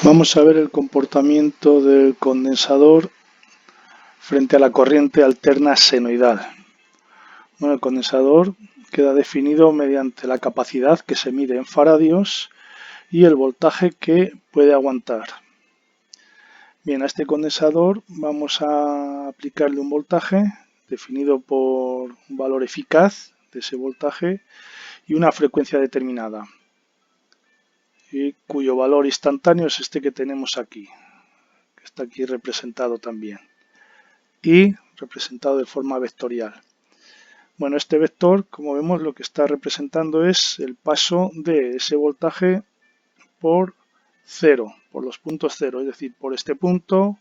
Vamos a ver el comportamiento del condensador frente a la corriente alterna senoidal. Bueno, el condensador queda definido mediante la capacidad que se mide en faradios y el voltaje que puede aguantar. Bien, a este condensador vamos a aplicarle un voltaje definido por un valor eficaz de ese voltaje y una frecuencia determinada, y cuyo valor instantáneo es este que tenemos aquí, que está aquí representado también, y representado de forma vectorial. Bueno, este vector, como vemos, lo que está representando es el paso de ese voltaje por cero, por los puntos cero, es decir, por este punto,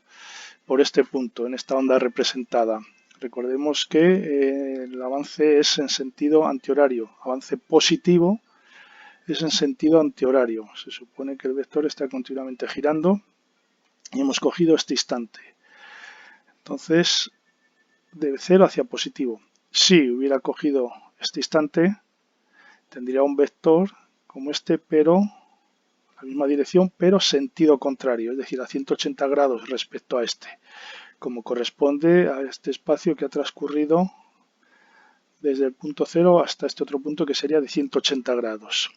en esta onda representada. Recordemos que el avance es en sentido antihorario, avance positivo es en sentido antihorario. Se supone que el vector está continuamente girando y hemos cogido este instante. Entonces, de cero hacia positivo. Si hubiera cogido este instante, tendría un vector como este, pero la misma dirección, pero sentido contrario, es decir, a 180 grados respecto a este, como corresponde a este espacio que ha transcurrido desde el punto cero hasta este otro punto que sería de 180 grados.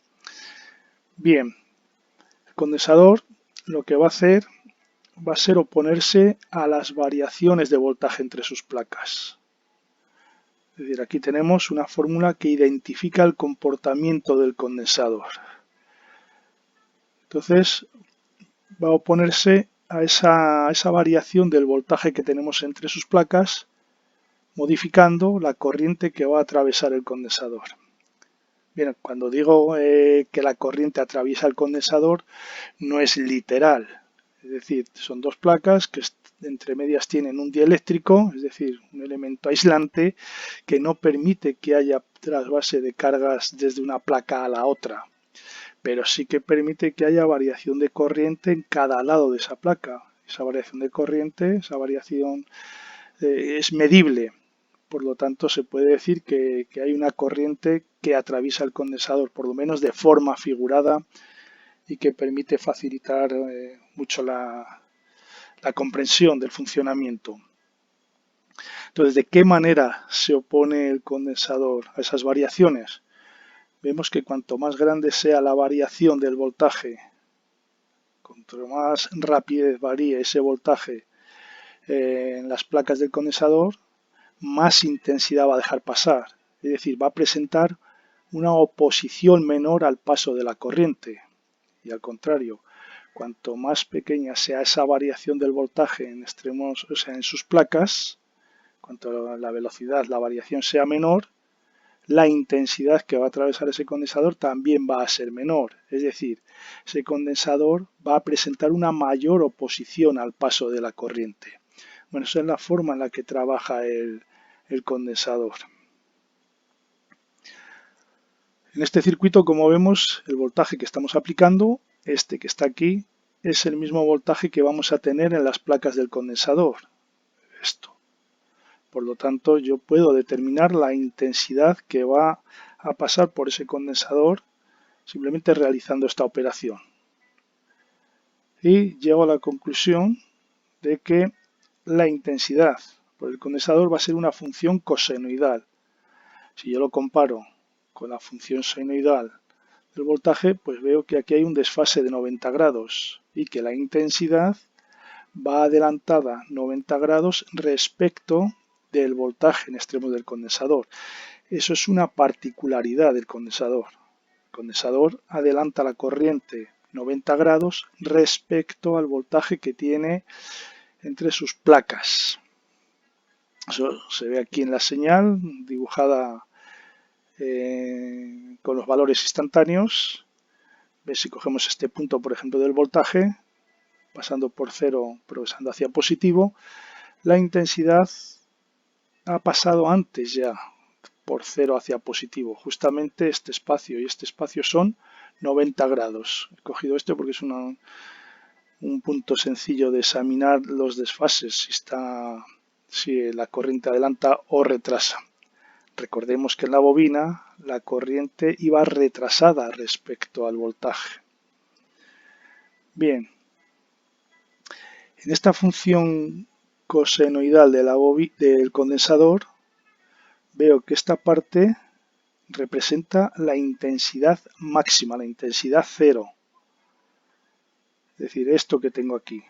Bien, el condensador lo que va a hacer va a ser oponerse a las variaciones de voltaje entre sus placas. Es decir, aquí tenemos una fórmula que identifica el comportamiento del condensador. Entonces, va a oponerse a esa variación del voltaje que tenemos entre sus placas, modificando la corriente que va a atravesar el condensador. Bien, cuando digo que la corriente atraviesa el condensador, no es literal. Es decir, son dos placas que entre medias tienen un dieléctrico, es decir, un elemento aislante que no permite que haya trasvase de cargas desde una placa a la otra, pero sí que permite que haya variación de corriente en cada lado de esa placa. Esa variación de corriente, esa variación es medible. Por lo tanto, se puede decir que hay una corriente que atraviesa el condensador, por lo menos de forma figurada, y que permite facilitar mucho la comprensión del funcionamiento. Entonces, ¿de qué manera se opone el condensador a esas variaciones? Vemos que cuanto más grande sea la variación del voltaje, cuanto más rapidez varíe ese voltaje en las placas del condensador, más intensidad va a dejar pasar. Es decir, va a presentar una oposición menor al paso de la corriente. Y al contrario, cuanto más pequeña sea esa variación del voltaje en extremos, o sea, en sus placas, cuanto la velocidad, la variación sea menor, la intensidad que va a atravesar ese condensador también va a ser menor. Es decir, ese condensador va a presentar una mayor oposición al paso de la corriente. Bueno, esa es la forma en la que trabaja el condensador. En este circuito, como vemos, el voltaje que estamos aplicando, este que está aquí, es el mismo voltaje que vamos a tener en las placas del condensador. Esto. Por lo tanto, yo puedo determinar la intensidad que va a pasar por ese condensador simplemente realizando esta operación. Y llego a la conclusión de que la intensidad por el condensador va a ser una función cosenoidal. Si yo lo comparo con la función senoidal del voltaje, pues veo que aquí hay un desfase de 90 grados y que la intensidad va adelantada 90 grados respecto del voltaje en extremos del condensador. Eso es una particularidad del condensador. El condensador adelanta la corriente 90 grados respecto al voltaje que tiene entre sus placas. Eso se ve aquí en la señal dibujada con los valores instantáneos. ¿Ves? Si cogemos este punto, por ejemplo, del voltaje, pasando por cero, progresando hacia positivo, la intensidad ha pasado antes ya por cero hacia positivo. Justamente este espacio y este espacio son 90 grados. He cogido este porque es un punto sencillo de examinar los desfases, si la corriente adelanta o retrasa. Recordemos que en la bobina la corriente iba retrasada respecto al voltaje. Bien, En esta función cosenoidal del condensador veo que esta parte representa la intensidad máxima, la intensidad cero. Es decir, esto que tengo aquí.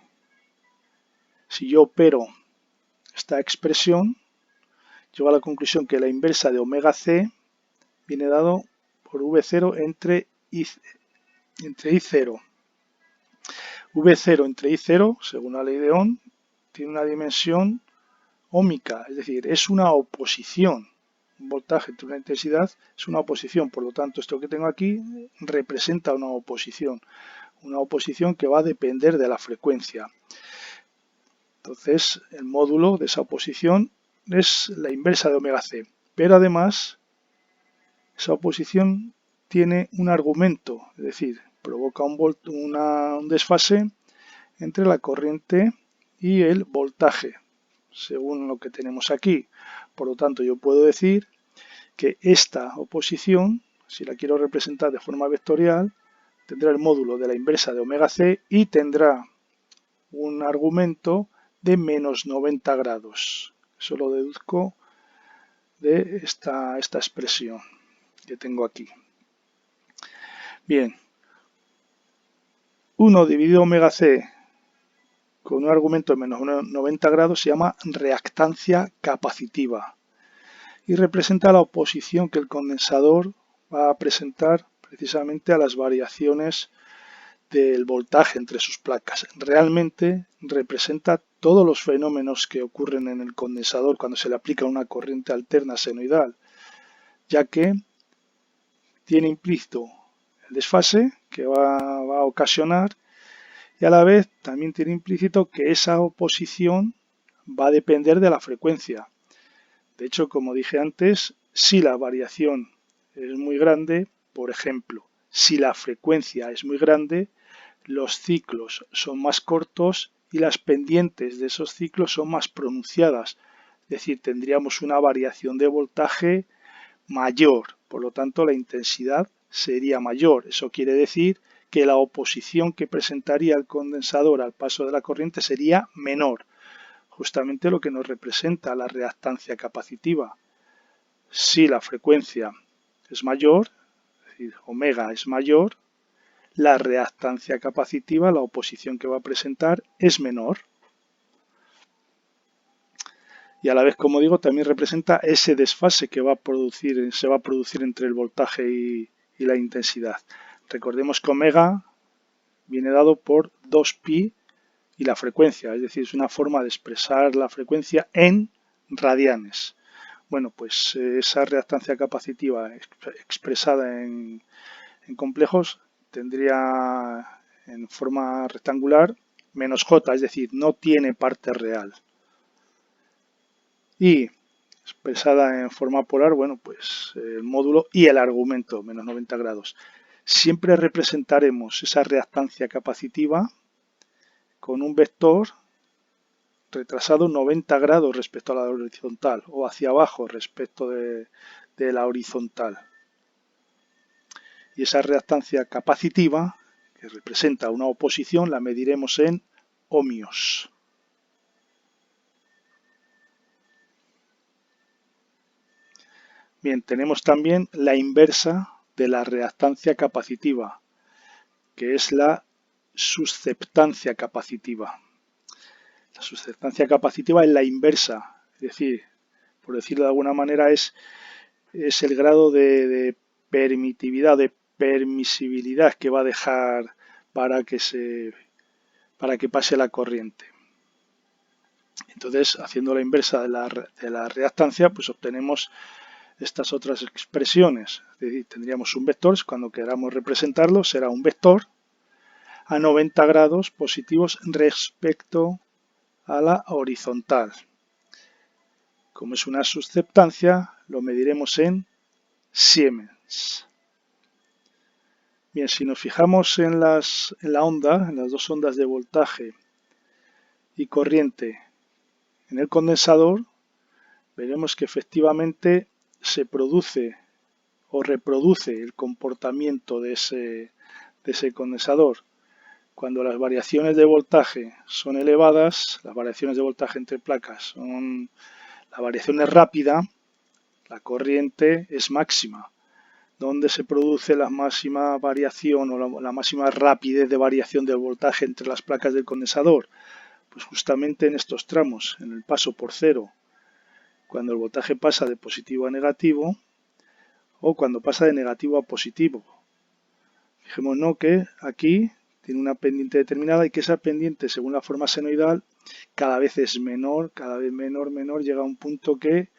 Si yo opero esta expresión, llego a la conclusión que la inversa de omega c viene dado por V0 entre I0. V0 entre I0, según la ley de Ohm, tiene una dimensión óhmica, es decir, es una oposición. Un voltaje entre una intensidad es una oposición, por lo tanto esto que tengo aquí representa una oposición que va a depender de la frecuencia. Entonces el módulo de esa oposición es la inversa de omega c, pero además esa oposición tiene un argumento, es decir, provoca un desfase entre la corriente y el voltaje, según lo que tenemos aquí. Por lo tanto, yo puedo decir que esta oposición, si la quiero representar de forma vectorial, tendrá el módulo de la inversa de omega c y tendrá un argumento de menos 90 grados. Eso lo deduzco de esta expresión que tengo aquí. Bien, 1 dividido omega c con un argumento de menos 90 grados se llama reactancia capacitiva y representa la oposición que el condensador va a presentar precisamente a las variaciones del voltaje entre sus placas. Realmente representa todos los fenómenos que ocurren en el condensador cuando se le aplica una corriente alterna senoidal, ya que tiene implícito el desfase que va a ocasionar y a la vez también tiene implícito que esa oposición va a depender de la frecuencia. De hecho, como dije antes, si la variación es muy grande, por ejemplo, si la frecuencia es muy grande, los ciclos son más cortos y las pendientes de esos ciclos son más pronunciadas. Es decir, tendríamos una variación de voltaje mayor, por lo tanto la intensidad sería mayor. Eso quiere decir que la oposición que presentaría el condensador al paso de la corriente sería menor, justamente lo que nos representa la reactancia capacitiva. Si la frecuencia es mayor, es decir, omega es mayor, la reactancia capacitiva, la oposición que va a presentar, es menor. Y a la vez, como digo, también representa ese desfase que se va a producir entre el voltaje y la intensidad. Recordemos que omega viene dado por 2pi y la frecuencia, es decir, es una forma de expresar la frecuencia en radianes. Bueno, pues esa reactancia capacitiva expresada en complejos tendría en forma rectangular menos j, es decir, no tiene parte real. Y expresada en forma polar, bueno, pues el módulo y el argumento, menos 90 grados. Siempre representaremos esa reactancia capacitiva con un vector retrasado 90 grados respecto a la horizontal o hacia abajo respecto de la horizontal. Y esa reactancia capacitiva, que representa una oposición, la mediremos en ohmios. Bien, tenemos también la inversa de la reactancia capacitiva, que es la susceptancia capacitiva. La susceptancia capacitiva es la inversa, es decir, por decirlo de alguna manera, es el grado de permitividad, de permisibilidad que va a dejar para que pase la corriente. Entonces, haciendo la inversa de la reactancia, pues obtenemos estas otras expresiones. Es decir, tendríamos un vector, cuando queramos representarlo, será un vector a 90 grados positivos respecto a la horizontal. Como es una susceptancia, lo mediremos en Siemens. Bien, si nos fijamos en la onda, en las dos ondas de voltaje y corriente en el condensador, veremos que efectivamente se produce o reproduce el comportamiento de ese condensador. cuando las variaciones de voltaje son elevadas, las variaciones de voltaje entre placas la variación es rápida, la corriente es máxima. ¿Dónde se produce la máxima variación o la máxima rapidez de variación del voltaje entre las placas del condensador? Pues justamente en estos tramos, en el paso por cero, cuando el voltaje pasa de positivo a negativo o cuando pasa de negativo a positivo. Fijémonos que aquí tiene una pendiente determinada y que esa pendiente, según la forma senoidal, cada vez es menor, cada vez menor, llega a un punto que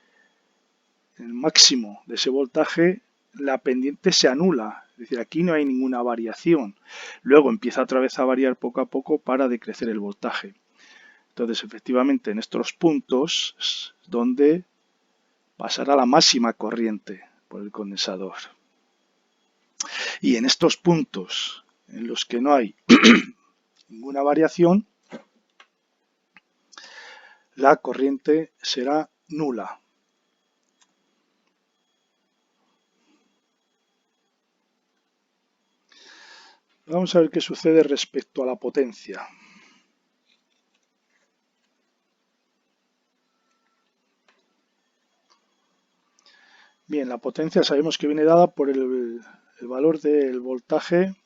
el máximo de ese voltaje, la pendiente se anula. Es decir, aquí no hay ninguna variación. Luego empieza otra vez a variar poco a poco para decrecer el voltaje. Entonces, efectivamente, en estos puntos es donde pasará la máxima corriente por el condensador. Y en estos puntos en los que no hay ninguna variación, la corriente será nula. Vamos a ver qué sucede respecto a la potencia. Bien, la potencia sabemos que viene dada por el valor del voltaje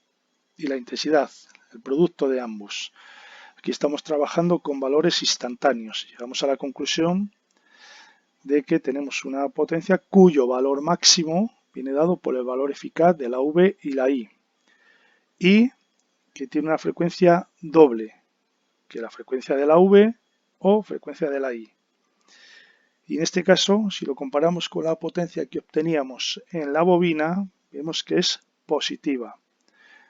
y la intensidad, el producto de ambos. Aquí estamos trabajando con valores instantáneos. Llegamos a la conclusión de que tenemos una potencia cuyo valor máximo viene dado por el valor eficaz de la V y la I, y que tiene una frecuencia doble que la frecuencia de la V o frecuencia de la I. Y en este caso, si lo comparamos con la potencia que obteníamos en la bobina, vemos que es positiva.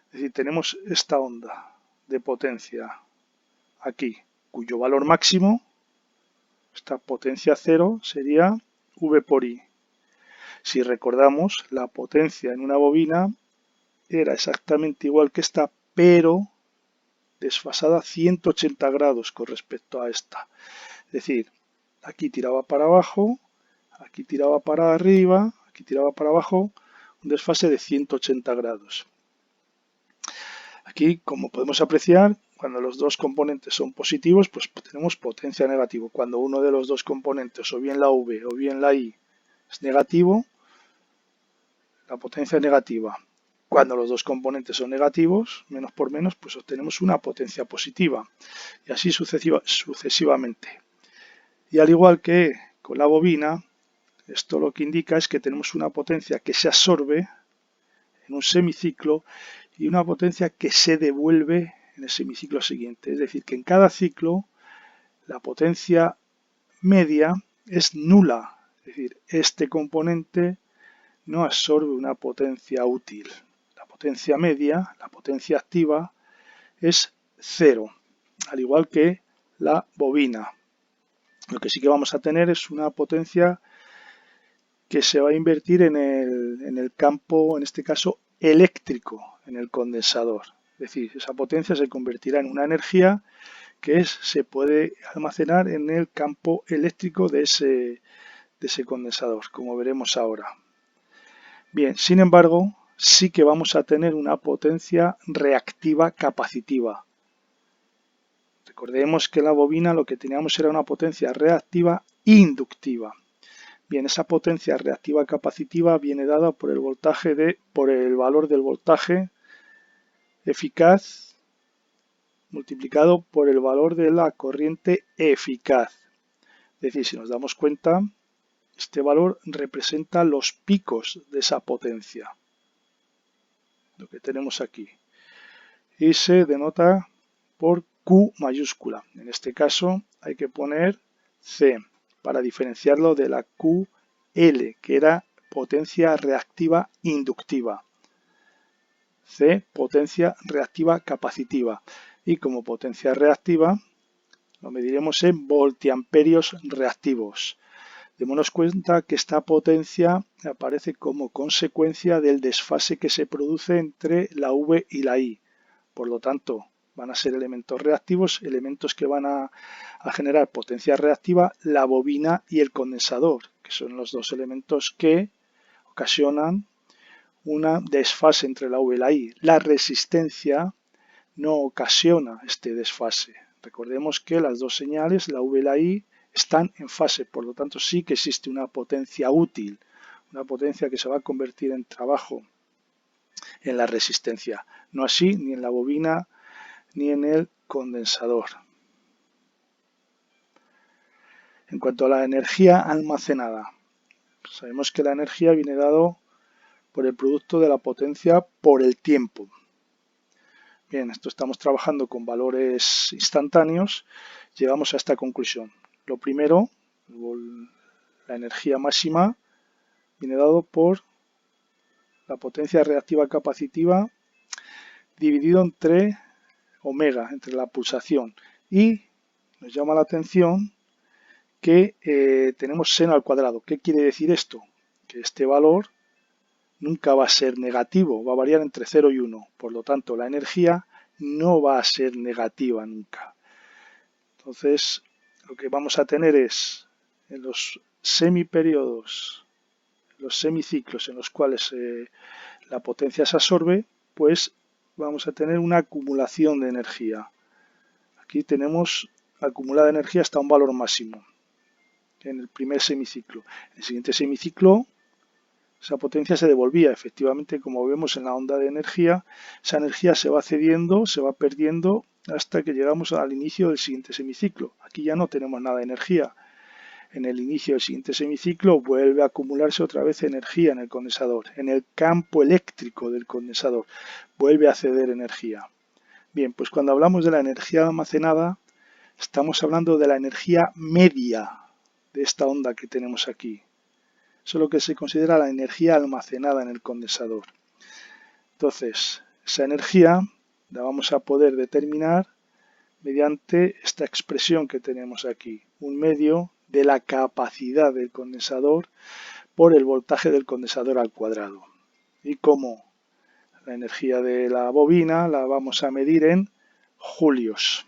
Es decir, tenemos esta onda de potencia aquí, cuyo valor máximo, esta potencia cero, sería V por I. Si recordamos, la potencia en una bobina era exactamente igual que esta, pero desfasada 180 grados con respecto a esta. Es decir, aquí tiraba para abajo, aquí tiraba para arriba, aquí tiraba para abajo, un desfase de 180 grados. Aquí, como podemos apreciar, cuando los dos componentes son positivos, pues tenemos potencia negativa. Cuando uno de los dos componentes, o bien la V o bien la I, es negativo, la potencia es negativa. Cuando los dos componentes son negativos, menos por menos, pues obtenemos una potencia positiva. Y así sucesivamente. Y al igual que con la bobina, esto lo que indica es que tenemos una potencia que se absorbe en un semiciclo y una potencia que se devuelve en el semiciclo siguiente. Es decir, que en cada ciclo la potencia media es nula. Es decir, este componente no absorbe una potencia útil. La potencia media, la potencia activa, es cero, al igual que la bobina. Lo que sí que vamos a tener es una potencia que se va a invertir en el campo, en este caso eléctrico, en el condensador. Es decir, esa potencia se convertirá en una energía que se puede almacenar en el campo eléctrico de ese condensador, como veremos ahora. Bien, sin embargo, sí que vamos a tener una potencia reactiva capacitiva. Recordemos que en la bobina lo que teníamos era una potencia reactiva inductiva. Bien, esa potencia reactiva capacitiva viene dada por el valor del voltaje eficaz multiplicado por el valor de la corriente eficaz. Es decir, si nos damos cuenta, este valor representa los picos de esa potencia, lo que tenemos aquí, y se denota por Q mayúscula. En este caso hay que poner C para diferenciarlo de la QL, que era potencia reactiva inductiva. C, potencia reactiva capacitiva. Y como potencia reactiva, lo mediremos en voltiamperios reactivos. Démonos cuenta que esta potencia aparece como consecuencia del desfase que se produce entre la V y la I. Por lo tanto, van a ser elementos reactivos, elementos que van a generar potencia reactiva, la bobina y el condensador, que son los dos elementos que ocasionan una desfase entre la V y la I. La resistencia no ocasiona este desfase. Recordemos que las dos señales, la V y la I, están en fase, por lo tanto sí que existe una potencia útil, una potencia que se va a convertir en trabajo en la resistencia, no así ni en la bobina ni en el condensador. En cuanto a la energía almacenada, sabemos que la energía viene dado por el producto de la potencia por el tiempo. Bien, esto estamos trabajando con valores instantáneos, llegamos a esta conclusión. Lo primero, la energía máxima viene dado por la potencia reactiva capacitiva dividido entre omega, entre la pulsación. Y nos llama la atención que tenemos seno al cuadrado. ¿Qué quiere decir esto? Que este valor nunca va a ser negativo, va a variar entre 0 y 1. Por lo tanto, la energía no va a ser negativa nunca. Entonces, lo que vamos a tener es en los semiperiodos, los semiciclos en los cuales la potencia se absorbe, pues vamos a tener una acumulación de energía. Aquí tenemos acumulada energía hasta un valor máximo en el primer semiciclo. En el siguiente semiciclo esa potencia se devolvía. Efectivamente, como vemos en la onda de energía, esa energía se va cediendo, se va perdiendo hasta que llegamos al inicio del siguiente semiciclo. Aquí ya no tenemos nada de energía. En el inicio del siguiente semiciclo vuelve a acumularse otra vez energía en el condensador. En el campo eléctrico del condensador vuelve a ceder energía. Bien, pues cuando hablamos de la energía almacenada, estamos hablando de la energía media de esta onda que tenemos aquí. Eso es lo que se considera la energía almacenada en el condensador. Entonces, esa energía la vamos a poder determinar mediante esta expresión que tenemos aquí, un medio de la capacidad del condensador por el voltaje del condensador al cuadrado. Y como la energía de la bobina la vamos a medir en julios.